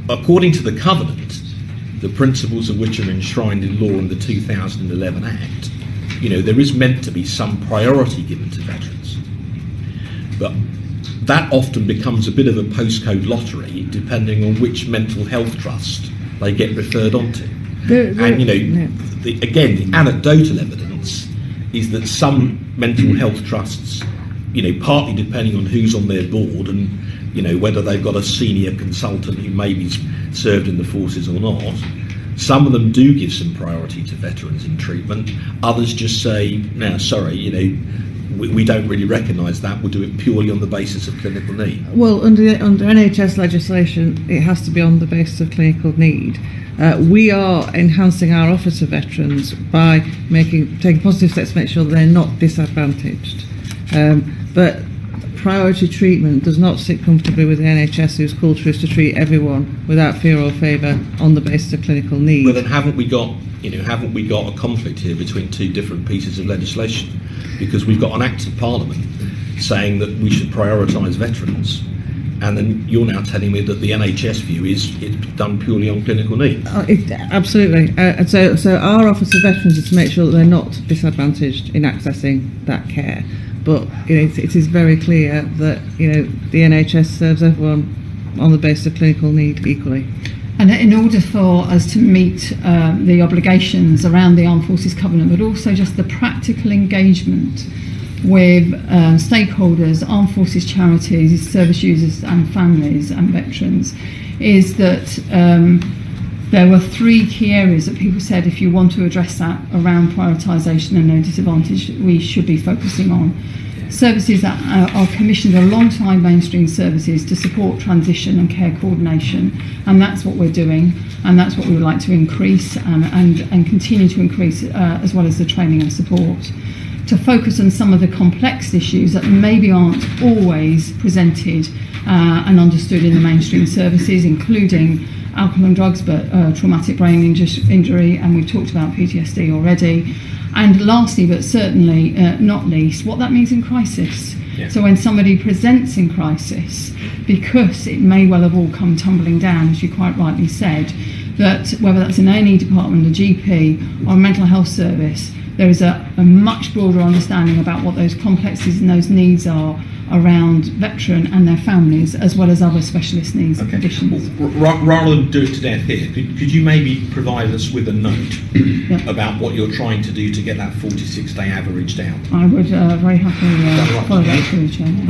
according to the Covenant, the principles of which are enshrined in law in the 2011 Act, there is meant to be some priority given to veterans. But that often becomes a bit of a postcode lottery depending on which mental health trust they get referred onto. Again, the anecdotal evidence is that some mental health trusts, partly depending on who's on their board and whether they've got a senior consultant who maybe served in the forces or not, some of them do give some priority to veterans in treatment. Others just say, no, sorry, we don't really recognise that. We'll do it purely on the basis of clinical need. Well, under NHS legislation, it has to be on the basis of clinical need. We are enhancing our offer to veterans by taking positive steps to make sure they're not disadvantaged. But priority treatment does not sit comfortably with the NHS, whose culture is to treat everyone without fear or favour on the basis of clinical need. Well, then haven't we got a conflict here between two different pieces of legislation? Because we've got an Act of Parliament saying that we should prioritise veterans, and then you're now telling me that the NHS view is it's done purely on clinical need. Absolutely. So our offer to veterans is to make sure that they're not disadvantaged in accessing that care. But it is very clear that the NHS serves everyone on the basis of clinical need equally. And in order for us to meet the obligations around the Armed Forces Covenant, but also just the practical engagement with stakeholders, armed forces charities, service users and families and veterans, is that there were three key areas that people said if you want to address that around prioritisation and no disadvantage, we should be focusing on. Services that are commissioned alongside mainstream services to support transition and care coordination, and that's what we're doing, and that's what we would like to increase and continue to increase, as well as the training and support, to focus on some of the complex issues that maybe aren't always presented and understood in the mainstream services, including alcohol and drugs, but traumatic brain injury, and we've talked about PTSD already. And lastly, but certainly not least, what that means in crisis. Yeah. So when somebody presents in crisis, because it may well have all come tumbling down, as you quite rightly said, that whether that's an A&E department, a GP, or a mental health service, there is a much broader understanding about what those complexities and those needs are around veteran and their families, as well as other specialist needs and conditions. Well, rather than do it to death here, could you maybe provide us with a note about what you're trying to do to get that 46-day average down? I would very happily follow that through, Chair.